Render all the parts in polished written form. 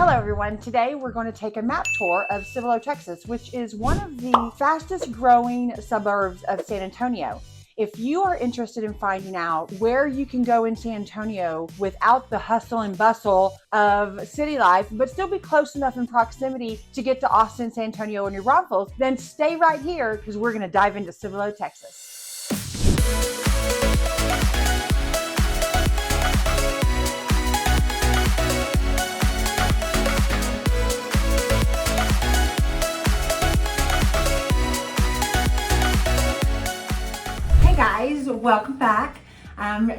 Hello everyone, today we're going to take a map tour of Cibolo, Texas, which is one of the fastest growing suburbs of San Antonio. If you are interested in finding out where you can go in San Antonio without the hustle and bustle of city life, but still be close enough in proximity to get to Austin, San Antonio, and New Braunfels, then stay right here because we're going to dive into Cibolo, Texas. Guys, welcome back.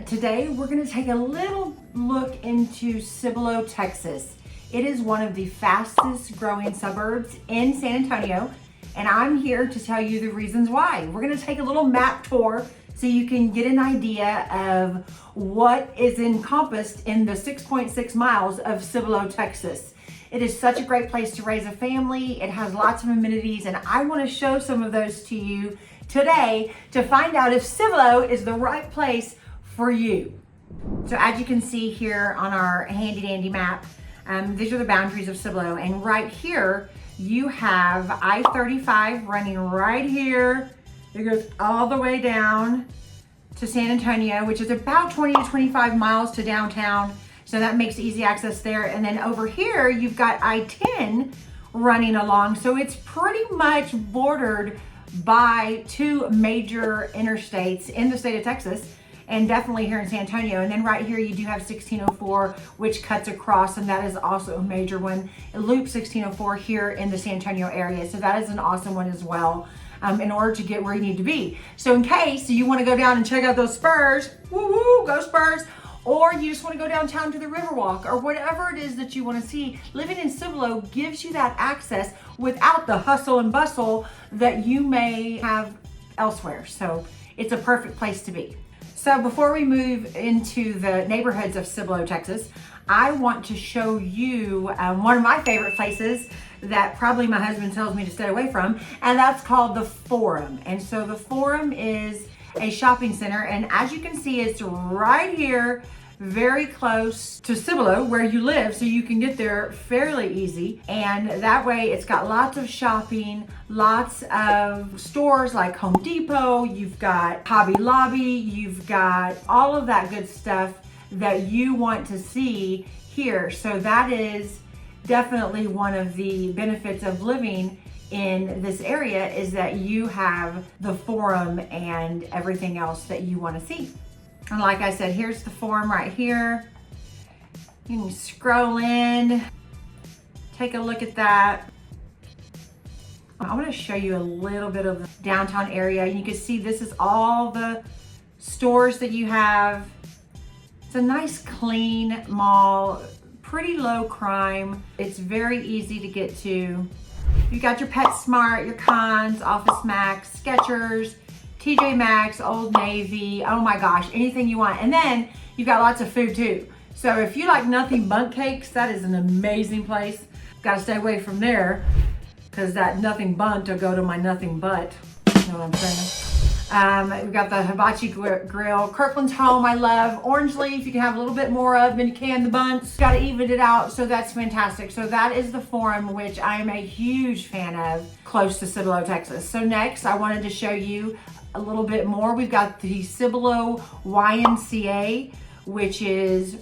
Today we're going to take a little look into Cibolo, Texas. It is one of the fastest growing suburbs in San Antonio, and I'm here to tell you the reasons why. We're going to take a little map tour so you can get an idea of what is encompassed in the 6.6 miles of Cibolo, Texas. It is such a great place to raise a family. It has lots of amenities, and I want to show some of those to you today to find out if Cibolo is the right place for you. So as you can see here on our handy dandy map, these are the boundaries of Cibolo, and right here you have I-35 running right here. It goes all the way down to San Antonio, which is about 20 to 25 miles to downtown. So that makes easy access there. And then over here, you've got I-10 running along. So it's pretty much bordered by two major interstates in the state of Texas, and definitely here in San Antonio. And then right here you do have 1604, which cuts across, and that is also a major one. Loop 1604 here in the San Antonio area. So that is an awesome one as well, in order to get where you need to be. So in case you want to go down and check out those Spurs, woo woo, go Spurs, or you just want to go downtown to the Riverwalk, or whatever it is that you want to see, living in Cibolo gives you that access without the hustle and bustle that you may have elsewhere. So it's a perfect place to be. So before we move into the neighborhoods of Cibolo, Texas, I want to show you one of my favorite places that probably my husband tells me to stay away from, and that's called the Forum. And so the Forum is a shopping center, and as you can see, it's right here, very close to Cibolo where you live, so you can get there fairly easy. And that way it's got lots of shopping, lots of stores like Home Depot, you've got Hobby Lobby, you've got all of that good stuff that you want to see here. So that is definitely one of the benefits of living in this area, is that you have the Forum and everything else that you want to see. And like I said, here's the Forum right here. You can scroll in, take a look at that. I want to show you a little bit of the downtown area. You can see this is all the stores that you have. It's a nice clean mall, pretty low crime. It's very easy to get to. You got your PetSmart, your Conn's, Office Max, Skechers, TJ Maxx, Old Navy, oh my gosh, anything you want. And then you've got lots of food too. So if you like Nothing Bundt cakes, that is an amazing place. Got to stay away from there because that Nothing Bundt will go to my nothing but. You know what I'm saying? We've got the Hibachi Grill. Kirkland's Home, I love. Orange Leaf, you can have a little bit more of, and you can the Bundts. Got to even it out, so that's fantastic. So that is the Forum, which I am a huge fan of, close to Cibolo, Texas. So next, I wanted to show you a little bit more. We've got the Cibolo YMCA, which is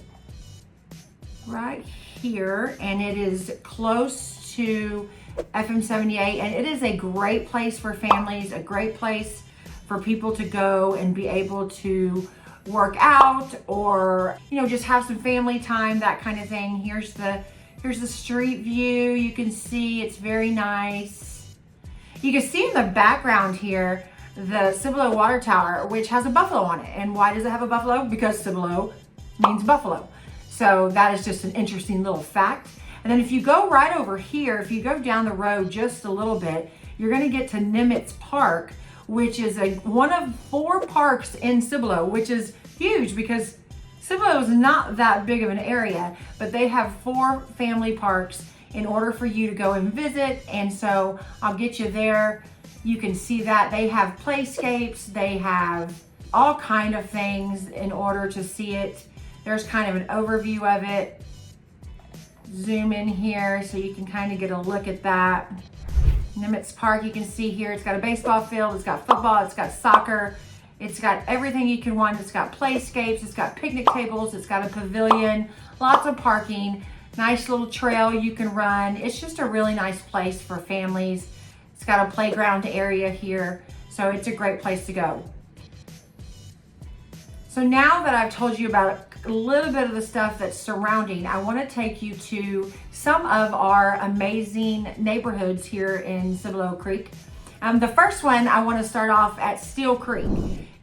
right here, and it is close to FM 78, and it is a great place for families, a great place for people to go and be able to work out, or just have some family time, that kind of thing. Here's the street view. You can see it's very nice. You can see in the background here the Cibolo Water Tower, which has a buffalo on it. And why does it have a buffalo? Because Cibolo means buffalo. So that is just an interesting little fact. And then if you go right over here, if you go down the road just a little bit, you're going to get to Nimitz Park, which is one of 4 parks in Cibolo, which is huge because Cibolo is not that big of an area, but they have 4 family parks in order for you to go and visit. And so I'll get you there. You can see that they have playscapes, they have all kind of things in order to see it. There's kind of an overview of it. zoom in here so you can kind of get a look at that. Nimitz Park, you can see here, it's got a baseball field, it's got football, it's got soccer, it's got everything you can want. It's got playscapes, it's got picnic tables, it's got a pavilion, lots of parking, nice little trail you can run. It's just a really nice place for families. It's got a playground area here, so it's a great place to go. So now that I've told you about a little bit of the stuff that's surrounding, I want to take you to some of our amazing neighborhoods here in Cibolo Creek. The first one, I want to start off at Steele Creek,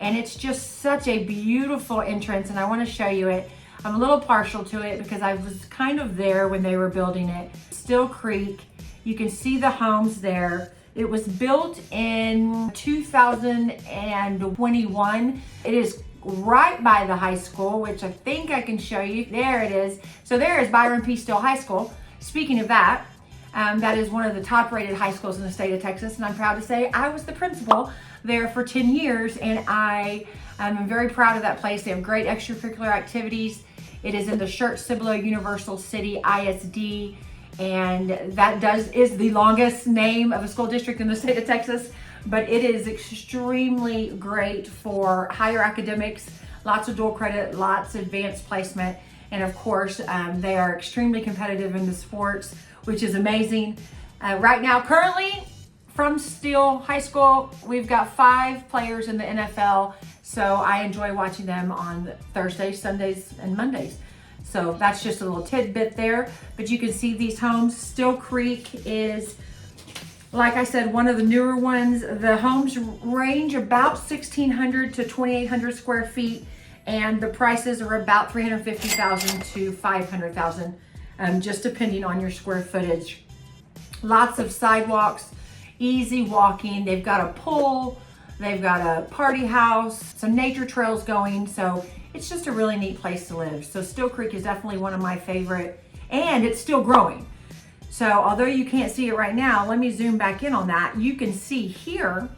and it's just such a beautiful entrance, and I want to show you it. I'm a little partial to it because I was kind of there when they were building it. Steele Creek, you can see the homes there. It was built in 2021. It is right by the high school, which I think I can show you. There it is. So there is Byron P. Steele High School. Speaking of that, that is one of the top rated high schools in the state of Texas, and I'm proud to say I was the principal there for 10 years, and I am very proud of that place. They have great extracurricular activities. It is in the Cibolo Universal City ISD, and that is the longest name of a school district in the state of Texas, but it is extremely great for higher academics, lots of dual credit, lots of advanced placement, and of course, they are extremely competitive in the sports, which is amazing. Right now, currently, from Steele High School, we've got 5 players in the NFL, so I enjoy watching them on Thursdays, Sundays, and Mondays. So that's just a little tidbit there, but you can see these homes. Steele Creek is, like I said, one of the newer ones. The homes range about 1,600 to 2,800 square feet, and the prices are about $350,000 to $500,000, just depending on your square footage. Lots of sidewalks, easy walking. They've got a pool, they've got a party house, some nature trails going, so it's just a really neat place to live. So Steele Creek is definitely one of my favorite, and it's still growing. So although you can't see it right now, let me zoom back in on that. You can see here,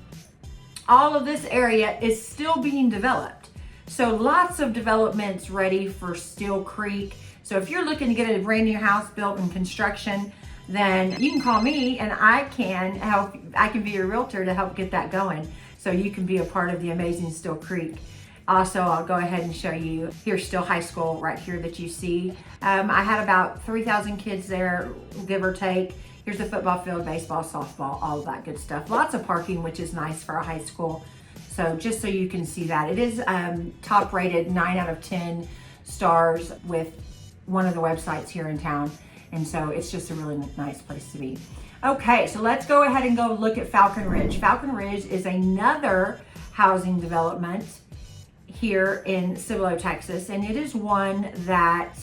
all of this area is still being developed. So lots of developments ready for Steele Creek. So if you're looking to get a brand new house built in construction, then you can call me and I can help. I can be your realtor to help get that going, so you can be a part of the amazing Steele Creek. Also, I'll go ahead and show you, here's Steele High School right here that you see. I had about 3,000 kids there, give or take. Here's the football field, baseball, softball, all of that good stuff. Lots of parking, which is nice for a high school. So just so you can see that. It is top rated 9 out of 10 stars with one of the websites here in town. And so it's just a really nice place to be. Okay, so let's go ahead and go look at Falcon Ridge. Falcon Ridge is another housing development here in Cibolo, Texas, and it is one that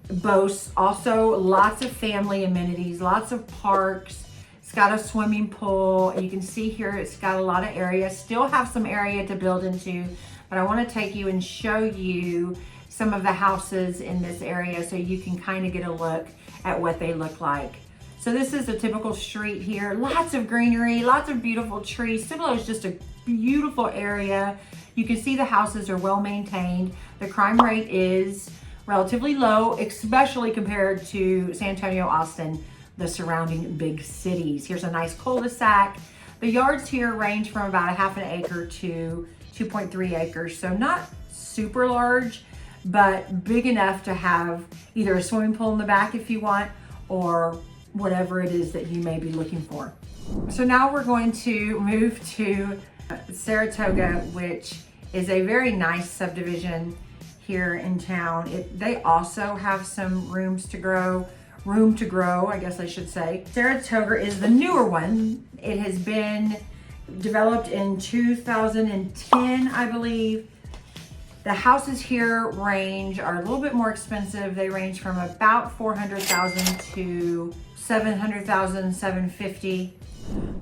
boasts also lots of family amenities, lots of parks. It's got a swimming pool. You can see here it's got a lot of area, still have some area to build into, but I want to take you and show you some of the houses in this area so you can kind of get a look at what they look like. So this is a typical street here, lots of greenery, lots of beautiful trees. Cibolo is just a beautiful area. You can see the houses are well maintained. The crime rate is relatively low, especially compared to San Antonio, Austin, the surrounding big cities. Here's a nice cul-de-sac. The yards here range from about a half an acre to 2.3 acres. So not super large, but big enough to have either a swimming pool in the back if you want, or whatever it is that you may be looking for. So now we're going to move to Saratoga, which is a very nice subdivision here in town. They also have some room to grow, I guess I should say. Saratoga is the newer one. It has been developed in 2010, I believe. The houses here are a little bit more expensive. They range from about $400,000 to $700,000, $750,000.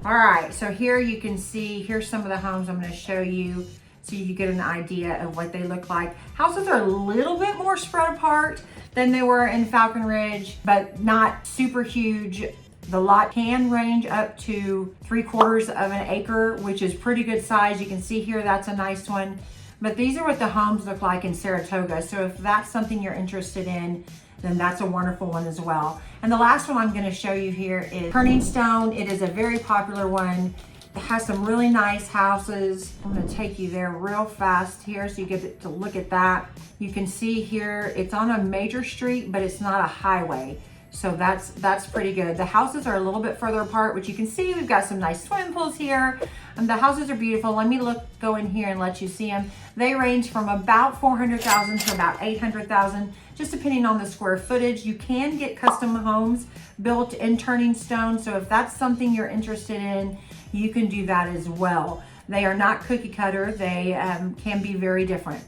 All right, so here you can see, here's some of the homes I'm going to show you so you get an idea of what they look like. Houses are a little bit more spread apart than they were in Falcon Ridge, but not super huge. The lot can range up to 3/4 of an acre, which is pretty good size. You can see here, that's a nice one. But these are what the homes look like in Saratoga. So if that's something you're interested in, then that's a wonderful one as well. And the last one I'm going to show you here is Turning Stone. It is a very popular one. It has some really nice houses. I'm going to take you there real fast here so you get to look at that. You can see here it's on a major street, but it's not a highway. So that's pretty good. The houses are a little bit further apart, which you can see we've got some nice swimming pools here. The houses are beautiful. Let me go in here and let you see them. They range from about 400,000 to about 800,000, just depending on the square footage. You can get custom homes built in Turning Stone. So if that's something you're interested in, you can do that as well. They are not cookie cutter. They can be very different.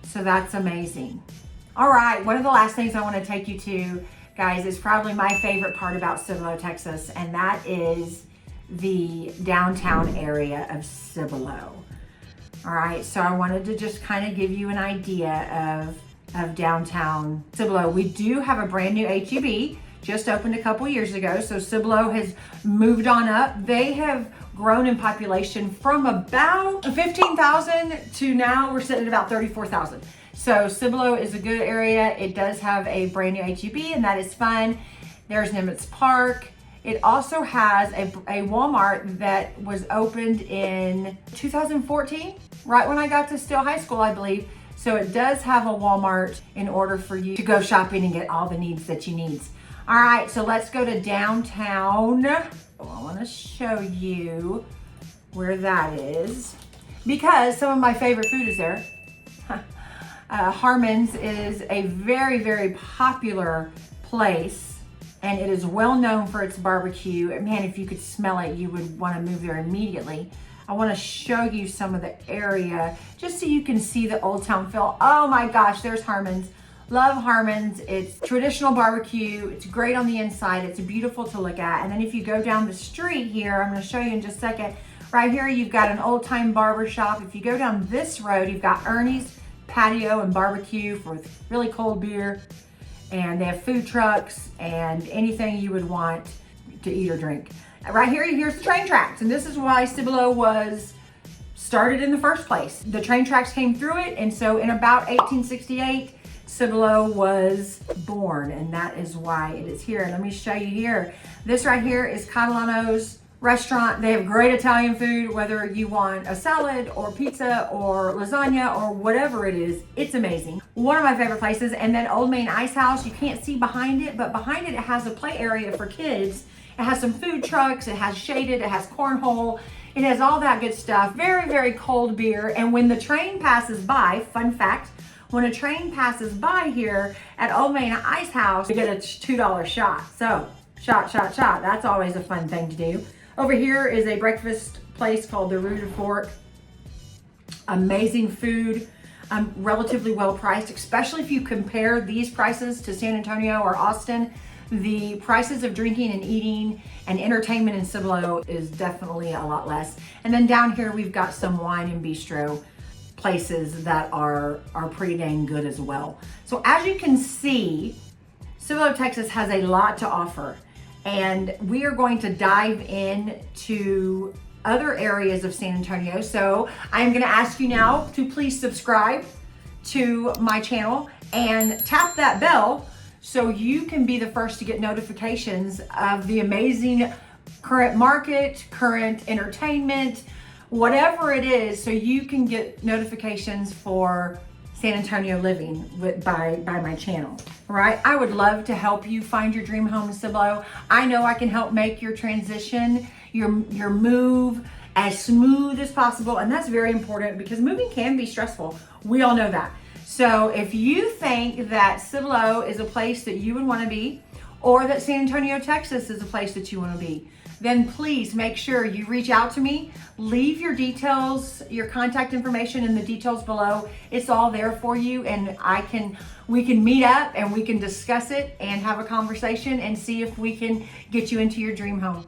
So that's amazing. All right, one of the last things I want to take you to, guys, is probably my favorite part about Cibolo, Texas, and that is the downtown area of Cibolo. All right, so I wanted to just kind of give you an idea of downtown Cibolo. We do have a brand new HEB, just opened a couple years ago, so Cibolo has moved on up. They have grown in population from about 15,000 to now we're sitting at about 34,000. So Cibolo is a good area. It does have a brand new HEB, and that is fun. There's Nimitz Park. It also has a Walmart that was opened in 2014, right when I got to Steele High School, I believe. So it does have a Walmart in order for you to go shopping and get all the needs that you need. All right, so let's go to downtown. I want to show you where that is because some of my favorite food is there. Harmon's is a very, very popular place, and it is well known for its barbecue. Man, if you could smell it, you would want to move there immediately. I want to show you some of the area just so you can see the old town feel. Oh my gosh, there's Harmon's. Love Harmon's. It's traditional barbecue. It's great on the inside. It's beautiful to look at. And then if you go down the street here, I'm going to show you in just a second. Right here, you've got an old time barber shop. If you go down this road, you've got Ernie's Patio and Barbecue for really cold beer. And they have food trucks and anything you would want to eat or drink. Right here, here's the train tracks. And this is why Cibolo was started in the first place. The train tracks came through it. And so in about 1868, Cibolo was born, and that is why it is here. Let me show you here. This right here is Catalano's restaurant. They have great Italian food, whether you want a salad or pizza or lasagna or whatever it is. It's amazing. One of my favorite places. And then Old Main Ice House, you can't see behind it, but behind it, it has a play area for kids. It has some food trucks, it has shaded, it has cornhole, it has all that good stuff. Very, very cold beer. And when the train passes by, fun fact, when a train passes by here at Old Main Ice House, you get a $2 shot. So, shot. That's always a fun thing to do. Over here is a breakfast place called the Rooted Fork. Amazing food, relatively well priced, especially if you compare these prices to San Antonio or Austin. The prices of drinking and eating and entertainment in Cibolo is definitely a lot less. And then down here, we've got some wine and bistro places that are pretty dang good as well. So as you can see, Cibolo, Texas has a lot to offer, and we are going to dive into other areas of San Antonio. So I'm going to ask you now to please subscribe to my channel and tap that bell so you can be the first to get notifications of the amazing current market, current entertainment, whatever it is, so you can get notifications for San Antonio living by my channel. All right, I would love to help you find your dream home in Cibolo. I know I can help make your transition, your move as smooth as possible, and that's very important because moving can be stressful. We all know that. So if you think that Cibolo is a place that you would want to be, or that San Antonio, Texas is a place that you want to be, then please make sure you reach out to me. Leave your details, your contact information in the details below. It's all there for you, and we can meet up and we can discuss it and have a conversation and see if we can get you into your dream home.